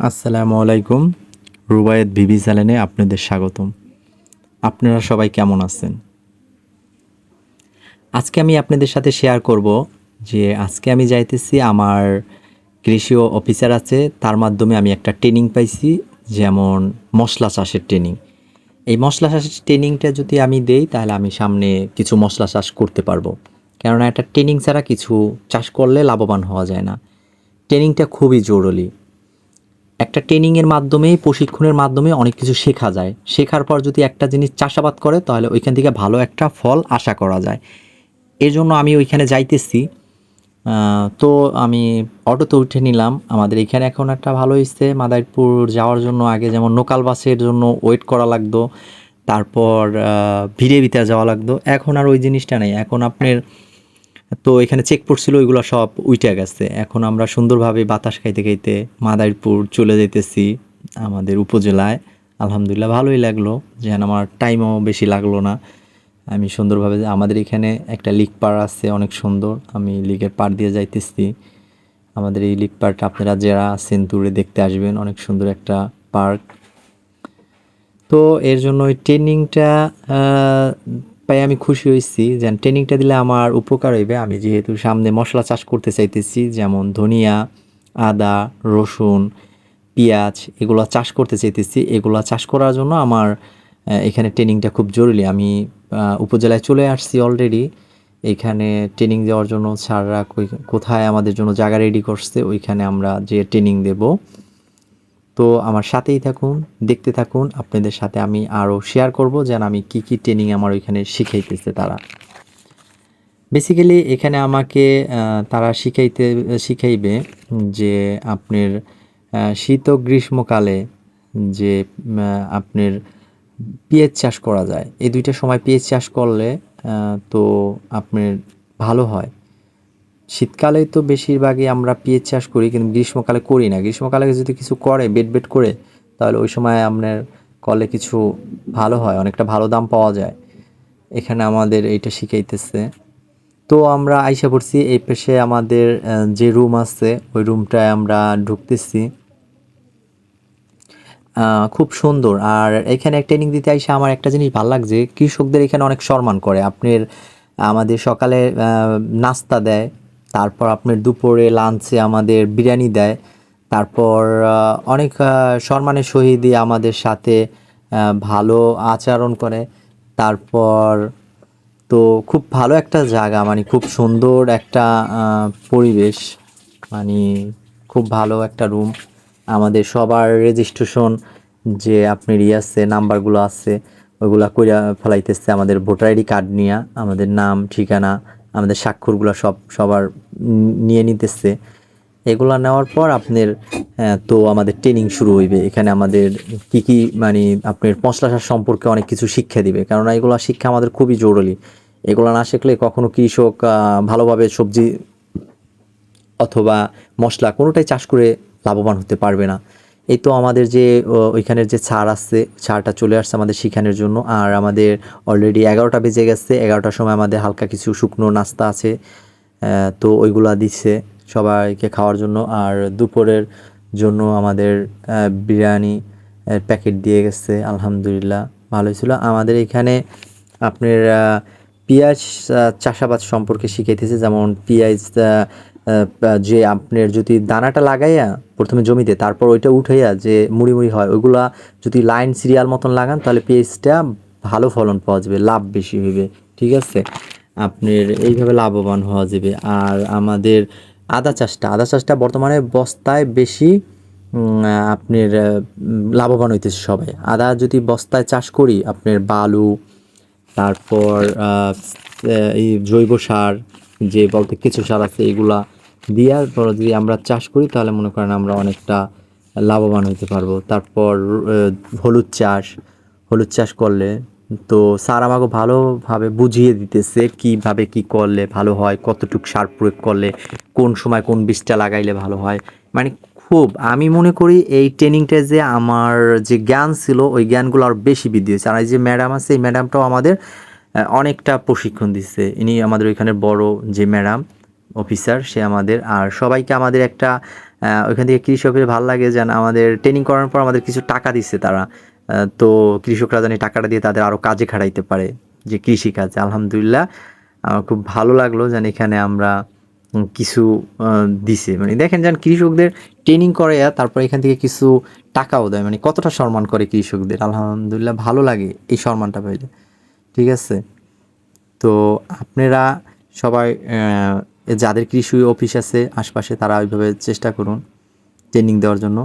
আসসালামু আলাইকুম। রুবায়েত ভিভি চ্যানেলে আপনাদের স্বাগতম। আপনারা সবাই কেমন আছেন? আজকে আমি আপনাদের সাথে শেয়ার করব যে আজকে আমি যাইতেছি আমার কৃষি অফিসার আছে, তার মাধ্যমে আমি একটা ট্রেনিং পাইছি, যেমন মশলা চাষের ট্রেনিং। এই মশলা চাষের ট্রেনিংটা যদি আমি দেই তাহলে আমি সামনে কিছু মশলা চাষ করতে পারবো। কেননা একটা ট্রেনিং ছাড়া কিছু চাষ করলে লাভবান হওয়া যায় না। ট্রেনিংটা খুবই জরুরি। একটা ট্রেনিংয়ের মাধ্যমেই, প্রশিক্ষণের মাধ্যমে অনেক কিছু শেখা যায়। শেখার পর যদি একটা জিনিস চাষাবাদ করে তাহলে ওইখান থেকে ভালো একটা ফল আশা করা যায়। এজন্য আমি ওইখানে যাইতেছি। তো আমি অটোতে উঠে নিলাম। আমাদের এখানে এখন একটা ভালো হইছে, মাদারীপুর যাওয়ার জন্য আগে যেমন লোকাল বাসের জন্য ওয়েট করা লাগতো। তারপর ভিড়ে ভিতরে যাওয়া লাগতো। এখন আর ওই জিনিসটা নেই। এখন আপনার তো এখানে চেকপোস্ট ছিল, ওইগুলো সব উইঠা গেছে। এখন আমরা সুন্দরভাবে বাতাস খাইতে খাইতে মাদারীপুর চলে যাইতেছি আমাদের উপজেলায়। আলহামদুলিল্লাহ ভালোই লাগলো, যেন আমার টাইমও বেশি লাগলো না। আমি সুন্দরভাবে আমাদের এখানে একটা লিক পাড় আছে, অনেক সুন্দর। আমি লিকের পাড় দিয়ে যাইতেছি। আমাদের এই লিক পাড়টা আপনারা যারা আছেন দূরে দেখতে আসবেন, অনেক সুন্দর একটা পার্ক। তো এর জন্য ওই ট্রেনিংটা পাই আমি খুশি হয়েছি, যেন ট্রেনিংটা দিলে আমার উপকার হইবে। আমি যেহেতু সামনে মশলা চাষ করতে চাইতেছি, যেমন ধনিয়া, আদা, রসুন, পেঁয়াজ, এগুলো চাষ করতে চাইতেছি। এগুলো চাষ করার জন্য আমার এখানে ট্রেনিংটা খুব জরুরি। আমি উপজেলায় চলে আসছি অলরেডি। এইখানে ট্রেনিং দেওয়ার জন্য স্যাররা কোথায় আমাদের জন্য জায়গা রেডি করছে, ওইখানে আমরা যে ট্রেনিং দেব। তো আমার সাথেই থাকুন, দেখতে থাকুন। আপনাদের সাথে আমি আরও শেয়ার করব যেন আমি কি কি ট্রেনিং আমার ওইখানে শিখাইতেছে তারা। বেসিক্যালি এখানে আমাকে তারা শিখাইবে যে আপনার শীত ও গ্রীষ্মকালে যে আপনার পেঁয়াজ চাষ করা যায়। এই দুইটা সময় পেঁয়াজ চাষ করলে তো আপনার ভালো হয়। শীতকালে তো বেশিরভাগই আমরা পেঁয়াজ চাষ করি, কিন্তু গ্রীষ্মকালে করি না। গ্রীষ্মকালে যদি কিছু করে বেড করে, তাহলে ওই সময় আপনার করলে কিছু ভালো হয়, অনেকটা ভালো দাম পাওয়া যায়। এখানে আমাদের এইটা শিখাইতেছে। তো আমরা আইসা পড়ছি এই পাশে আমাদের যে রুম আছে, ওই রুমটায় আমরা ঢুকতেছি। খুব সুন্দর। আর এখানে ট্রেনিং দিতে আইসা আমার একটা জিনিস ভাল লাগছে, কৃষকদের এখানে অনেক সম্মান করে। আপনার আমাদের সকালে নাস্তা দেয়, তারপর আপনার দুপুরে লাঞ্চে আমাদের বিরিয়ানি দেয়, তারপর অনেক সম্মানের সহিতই আমাদের সাথে ভালো আচরণ করে। তারপর তো খুব ভালো একটা জায়গা, মানে খুব সুন্দর একটা পরিবেশ, মানে খুব ভালো একটা রুম। আমাদের সবার রেজিস্ট্রেশন যে আপনার আছে, নাম্বারগুলো আছে, ওইগুলা কইরা ফেলাইতেছে আমাদের ভোটার আইডি কার্ড নিয়ে। আমাদের নাম, ঠিকানা, আমাদের স্বাক্ষরগুলো সবার নিয়ে নিতেছে। এগুলা নেওয়ার পর আপনার তো আমাদের ট্রেনিং শুরু হইবে। এখানে আমাদের কি মানে আপনার মশলা চাষ সম্পর্কে অনেক কিছু শিক্ষা দিবে, কেননা এগুলো শিক্ষা আমাদের খুবই জরুরি। এগুলো না শিখলে কখনো কৃষক ভালোভাবে সবজি অথবা মশলা কোনোটাই চাষ করে লাভবান হতে পারবে না। এই তো আমাদের যে ওইখানের যে ছাড় আছে, ছাড়টা চলে আসছে আমাদের শিখানোর জন্য। আর আমাদের অলরেডি 11টা বেজে গেছে। 11টার সময় আমাদের হালকা কিছু শুকনো নাস্তা আছে, তো ওইগুলা দিচ্ছে সবাইকে খাওয়ার জন্য। আর দুপুরের জন্য আমাদের বিরিয়ানি প্যাকেট দিয়ে গেছে। আলহামদুলিল্লাহ ভালোই ছিল। আমাদের এখানে আপনার পেঁয়াজ চাষাবাদ সম্পর্কে শিখাইতেছে, যেমন পেঁয়াজ যে আপনার যদি দানাটা লাগাইয়া প্রথমে জমিতে, তারপর ওইটা উঠাইয়া যে মুড়ি হয়, ওইগুলা যদি লাইন সিরিয়াল মতন লাগান তাহলে পেঁয়াজটা ভালো ফলন পাওয়া যাবে, লাভ বেশি হইবে। ঠিক আছে, আপনার এইভাবে লাভবান হওয়া যাবে। আর আমাদের আদা চাষটা বর্তমানে বস্তায় বেশি আপনার লাভবান হইতেছে সবাই। আদা যদি বস্তায় চাষ করি, আপনার বালু, তারপর এই জৈব সার যে বলতে কিছু সার আছে, এগুলা দেওয়ার পর যদি আমরা চাষ করি তাহলে মনে করেন আমরা অনেকটা লাভবান হতে পারবো। তারপর হলুদ চাষ করলে তো স্যার আমাকে ভালোভাবে বুঝিয়ে দিতেছে কিভাবে কি করলে ভালো হয়, কতটুকু সার প্রয়োগ করলে, কোন সময় কোন বীজটা লাগাইলে ভালো হয়। মানে খুব, আমি মনে করি এই ট্রেনিংটা যে আমার যে জ্ঞান ছিল ওই জ্ঞানগুলো আরও বেশি বৃদ্ধি হয়েছে। আর এই যে ম্যাডাম আছে, এই ম্যাডামটাও আমাদের অনেকটা প্রশিক্ষণ দিচ্ছে। ইনি আমাদের ওইখানের বড় যে ম্যাডাম অফিসার, সে আমাদের আর সবাইকে আমাদের একটা ওইখান থেকে কৃষি অফিসে ভালো লাগে যেন আমাদের ট্রেনিং করানোর পর আমাদের কিছু টাকা দিচ্ছে তারা। তো কৃষকরা জানি টাকাটা দিয়ে তাদের আরও কাজে খাটাইতে পারে, যে কৃষিকাজে। আলহামদুলিল্লাহ আমার খুব ভালো লাগলো যেন এখানে আমরা কিছু দিছে। মানে দেখেন যেন কৃষকদের ট্রেনিং করে তারপর এখান থেকে কিছু টাকাও দেয়, মানে কতটা সম্মান করে কৃষকদের। আলহামদুলিল্লাহ ভালো লাগে এই সম্মানটা পাইলে। ঠিক আছে, তো আপনারা সবাই যাদের কৃষি অফিস আছে আশপাশে তারা ওইভাবে চেষ্টা করুন ট্রেনিং দেওয়ার জন্য।